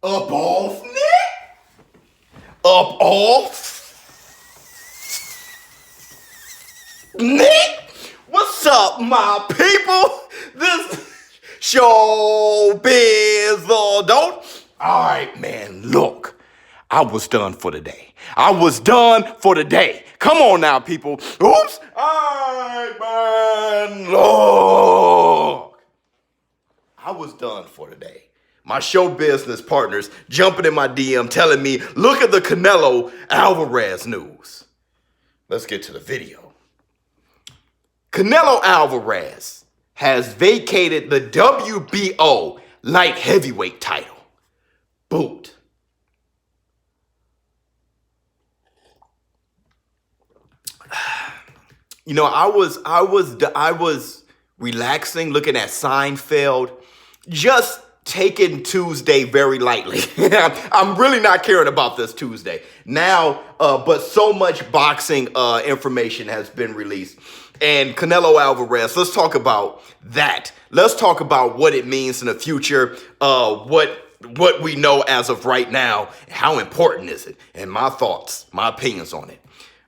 Up off, Nick. Up off. Nick. What's up, my people? This ShowBizz don't. All right, man, look. I was done for the day. I was done for the day. Come on now, people. Oops. All right, man, look. I was done for the day. My show business partners jumping in my DM telling me, look at the Canelo Alvarez news. Let's get to the video. Canelo Alvarez has vacated the WBO light heavyweight title. Boot. You know, I was relaxing, looking at Seinfeld, just taking Tuesday very lightly. I'm really not caring about this Tuesday now, but so much boxing information has been released. And Canelo Alvarez, let's talk about that. Let's talk about what it means in the future, what we know as of right now, how important is it, and my thoughts, my opinions on it.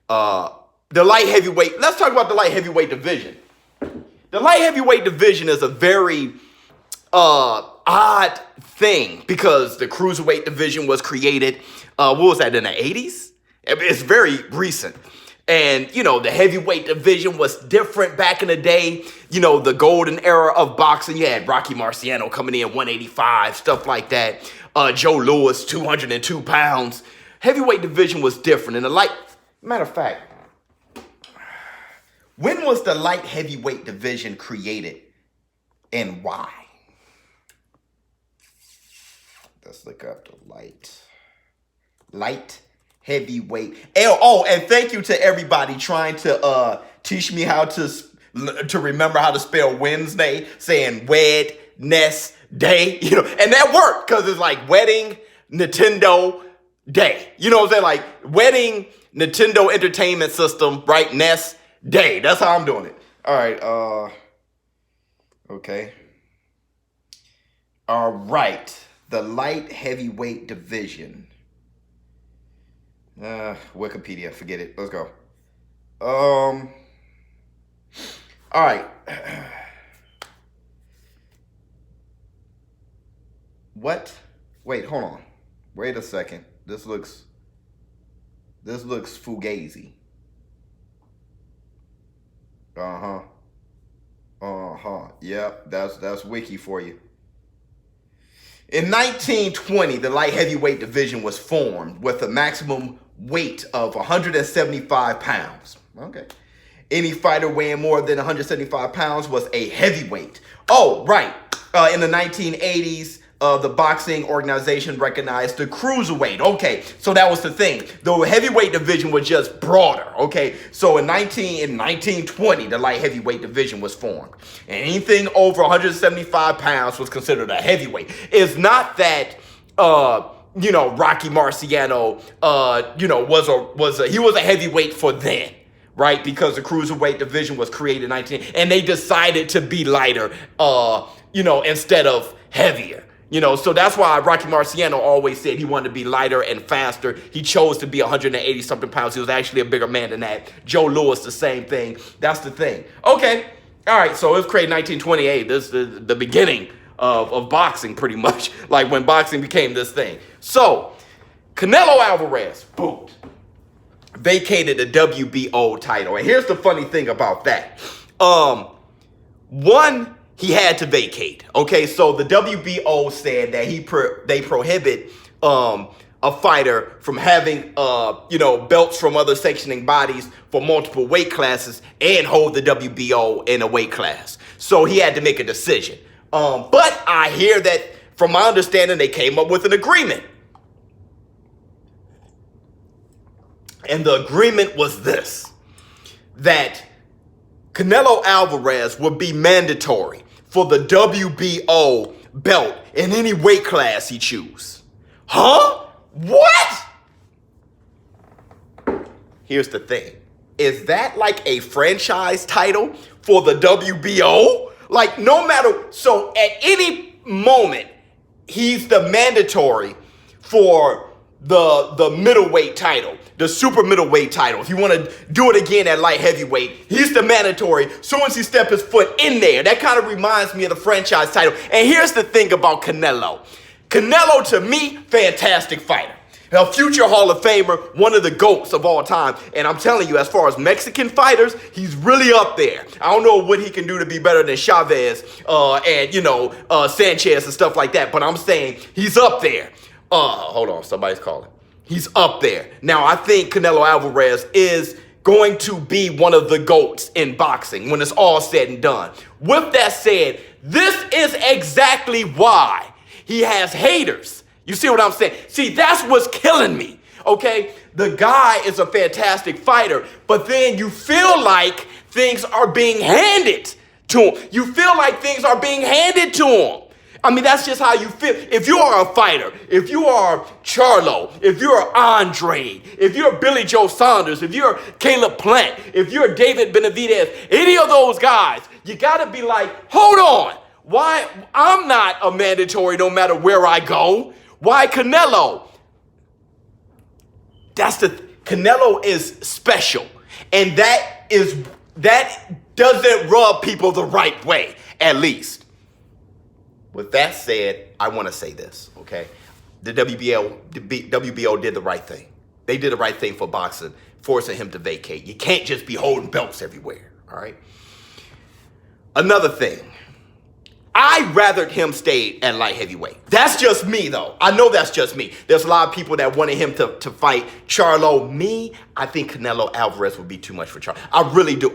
The light heavyweight, let's talk about the light heavyweight division. The light heavyweight division is a very odd thing because the cruiserweight division was created, what was that, in the 80s? It's very recent. And, you know, the heavyweight division was different back in the day. You know, the golden era of boxing. You had Rocky Marciano coming in 185, stuff like that. Joe Louis, 202 pounds. Heavyweight division was different. And the light, matter of fact, when was the light heavyweight division created and why? Let's look up the light heavyweight. Oh, and thank you to everybody trying to teach me how to remember how to spell Wednesday, saying Wednesday, you know, and that worked because it's like wedding, Nintendo, day. You know what I'm saying? Like wedding, Nintendo Entertainment System, right? Ness, day. That's how I'm doing it. All right. Okay. All right. The light heavyweight division. Wikipedia, forget it. Let's go. All right. What? Wait, hold on. Wait a second. This looks fugazi. Yep, that's wiki for you. In 1920, the light heavyweight division was formed with a maximum weight of 175 pounds. Okay. Any fighter weighing more than 175 pounds was a heavyweight. Oh, right. In the 1980s, the boxing organization recognized the cruiserweight. Okay, so that was the thing. The heavyweight division was just broader. Okay, so in 1920, the light heavyweight division was formed. And anything over 175 pounds was considered a heavyweight. It's not that, you know, Rocky Marciano, you know, he was a heavyweight for then. Right, because the cruiserweight division was created in 19, and they decided to be lighter, you know, instead of heavier. You know, so that's why Rocky Marciano always said he wanted to be lighter and faster. He chose to be 180-something pounds. He was actually a bigger man than that. Joe Louis, the same thing. That's the thing. Okay. All right. So it was created in 1928. This is the beginning of boxing, pretty much. Like when boxing became this thing. So Canelo Alvarez, boom, vacated the WBO title. And here's the funny thing about that. One, he had to vacate. Okay, so the WBO said that they prohibit a fighter from having you know, belts from other sanctioning bodies for multiple weight classes and hold the WBO in a weight class. So he had to make a decision. But I hear that, from my understanding, they came up with an agreement. And the agreement was this, that Canelo Alvarez would be mandatory for the WBO belt in any weight class he choose. Huh? What? Here's the thing. Is that like a franchise title for the WBO? Like no matter, so at any moment, he's the mandatory for the middleweight title, the super middleweight title. If you want to do it again at light heavyweight, he's the mandatory. Soon as he steps his foot in there, that kind of reminds me of the franchise title. And here's the thing about Canelo. Canelo, to me, fantastic fighter. A future Hall of Famer, one of the GOATs of all time. And I'm telling you, as far as Mexican fighters, he's really up there. I don't know what he can do to be better than Chavez and, Sanchez and stuff like that. But I'm saying he's up there. Hold on, somebody's calling. He's up there. Now, I think Canelo Alvarez is going to be one of the GOATs in boxing when it's all said and done. With that said, this is exactly why he has haters. You see what I'm saying? See, that's what's killing me, okay? The guy is a fantastic fighter, but then you feel like things are being handed to him. You feel like things are being handed to him. I mean, that's just how you feel. If you are a fighter, if you are Charlo, if you're Andre, if you're Billy Joe Saunders, if you're Caleb Plant, if you're David Benavidez, any of those guys, you got to be like, hold on. Why? I'm not a mandatory no matter where I go. Why Canelo? Canelo is special. And that doesn't rub people the right way, at least. With that said, I want to say this, okay? The WBO did the right thing. They did the right thing for boxing, forcing him to vacate. You can't just be holding belts everywhere, all right? Another thing, I rathered him stay at light heavyweight. That's just me, though. I know that's just me. There's a lot of people that wanted him to fight Charlo. Me, I think Canelo Alvarez would be too much for Charlo. I really do.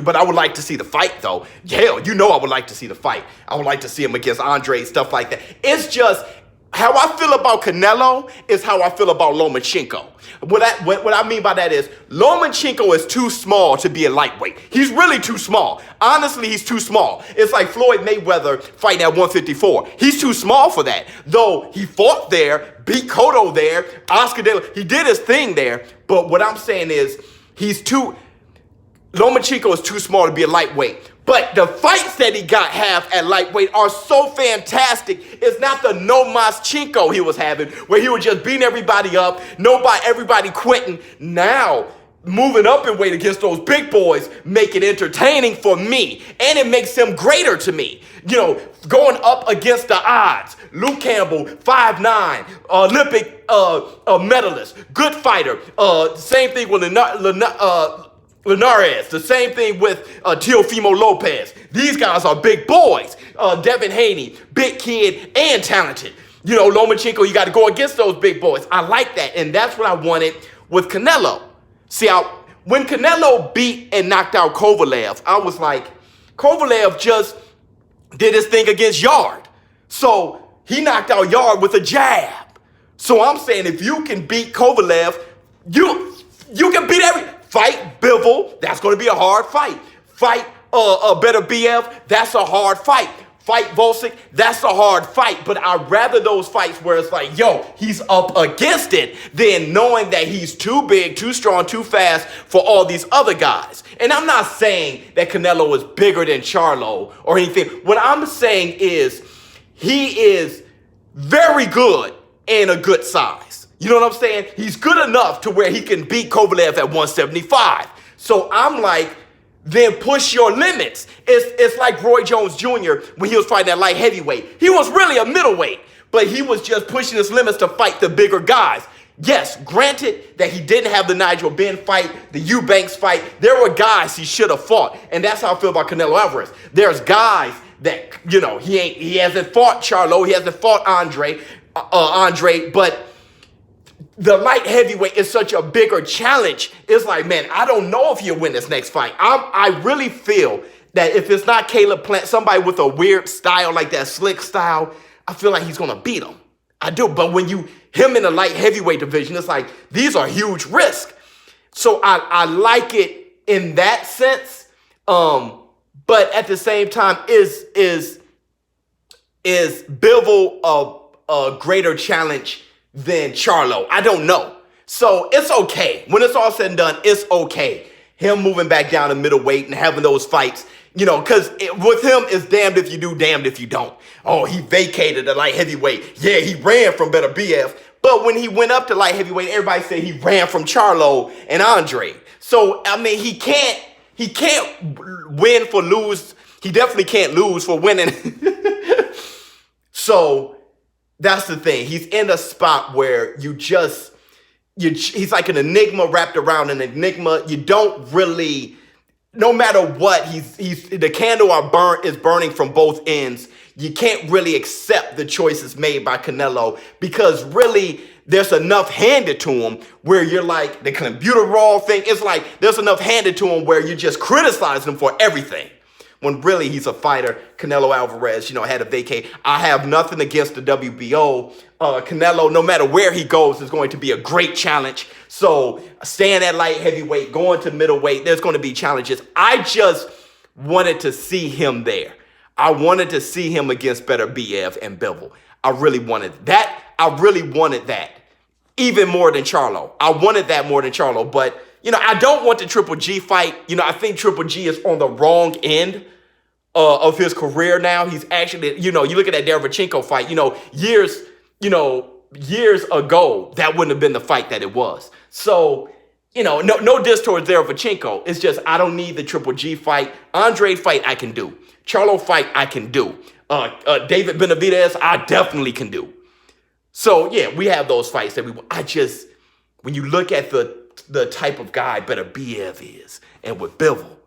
But I would like to see the fight, though. Hell, you know I would like to see the fight. I would like to see him against Andre, stuff like that. It's just how I feel about Canelo is how I feel about Lomachenko. What I mean by that is Lomachenko is too small to be a lightweight. He's really too small. Honestly, he's too small. It's like Floyd Mayweather fighting at 154. He's too small for that. Though he fought there, beat Cotto there, Oscar De La, he did his thing there. But what I'm saying is Lomachenko is too small to be a lightweight. But the fights that he have at lightweight are so fantastic. It's not the no Moschenko he was having, where he was just beating everybody up, everybody quitting. Now, moving up in weight against those big boys make it entertaining for me, and it makes him greater to me. You know, going up against the odds. Luke Campbell, 5'9", Olympic medalist, good fighter. Same thing with Linares, the same thing with Teofimo Lopez. These guys are big boys. Devin Haney, big kid and talented. You know, Lomachenko, you got to go against those big boys. I like that, and that's what I wanted with Canelo. See, when Canelo beat and knocked out Kovalev, I was like, Kovalev just did his thing against Yard. So he knocked out Yard with a jab. So I'm saying if you can beat Kovalev, you can beat Fight Bivol, that's going to be a hard fight. Fight Better BF, that's a hard fight. Fight Volsic, that's a hard fight. But I'd rather those fights where it's like, yo, he's up against it than knowing that he's too big, too strong, too fast for all these other guys. And I'm not saying that Canelo is bigger than Charlo or anything. What I'm saying is he is very good and a good size. You know what I'm saying? He's good enough to where he can beat Kovalev at 175. So I'm like, then push your limits. It's like Roy Jones Jr. when he was fighting at light heavyweight. He was really a middleweight, but he was just pushing his limits to fight the bigger guys. Yes, granted that he didn't have the Nigel Benn fight, the Eubanks fight. There were guys he should have fought, and that's how I feel about Canelo Alvarez. There's guys that, you know, he hasn't fought Charlo, he hasn't fought Andre, but the light heavyweight is such a bigger challenge. It's like, man, I don't know if he'll win this next fight. I really feel that if it's not Caleb Plant, somebody with a weird style like that slick style, I feel like he's going to beat him. I do. But when him in the light heavyweight division, it's like, these are huge risks. So I like it in that sense. But at the same time, is Bivol a greater challenge than Charlo? I don't know. So it's okay. When it's all said and done, it's okay. Him moving back down to middleweight and having those fights, you know, because with him, it's damned if you do, damned if you don't. Oh, he vacated the light heavyweight. Yeah, he ran from Better BF, But when he went up to light heavyweight, everybody said he ran from Charlo and Andre. So, I mean, he can't win for lose. He definitely can't lose for winning. So that's the thing. He's in a spot where he's like an enigma wrapped around an enigma. You don't really, no matter what, the candle is burning from both ends. You can't really accept the choices made by Canelo because really there's enough handed to him where you're like, the computer thing, it's like there's enough handed to him where you just criticize him for everything. When really he's a fighter. Canelo Alvarez, had to vacate. I have nothing against the WBO. Canelo, no matter where he goes, is going to be a great challenge. So staying at light heavyweight, going to middleweight, there's going to be challenges. I just wanted to see him there. I wanted to see him against Beterbiev and Bivol. I really wanted that. I really wanted that. Even more than Charlo. I wanted that more than Charlo. But, I don't want the Triple G fight. I think Triple G is on the wrong end of his career now. He's actually, you look at that Derevchenko fight, years ago, that wouldn't have been the fight that it was. So, no diss towards Derevchenko. It's just, I don't need the Triple G fight. Andre fight, I can do. Charlo fight, I can do. David Benavidez, I definitely can do. So, yeah, we have those fights that when you look at the type of guy Beterbiev is, and with Bivol,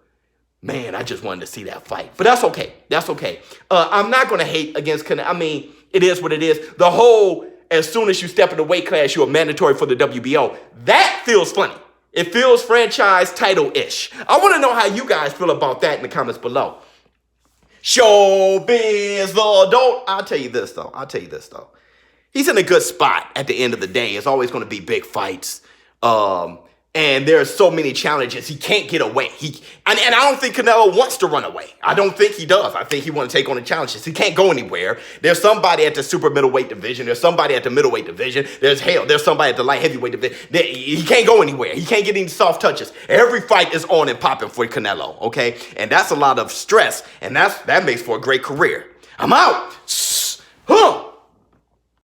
man, I just wanted to see that fight. But that's okay. That's okay. I'm not going to hate against Canelo. I mean, it is what it is. The whole, as soon as you step in the weight class, you're mandatory for the WBO. That feels funny. It feels franchise title-ish. I want to know how you guys feel about that in the comments below. ShowBizz, I'll tell you this, though. He's in a good spot at the end of the day. It's always going to be big fights. And there are so many challenges. He can't get away. And I don't think Canelo wants to run away. I don't think he does. I think he wants to take on the challenges. He can't go anywhere. There's somebody at the super middleweight division. There's somebody at the middleweight division. There's somebody at the light heavyweight division. He can't go anywhere. He can't get any soft touches. Every fight is on and popping for Canelo, okay? And that's a lot of stress. And that makes for a great career. I'm out. Huh.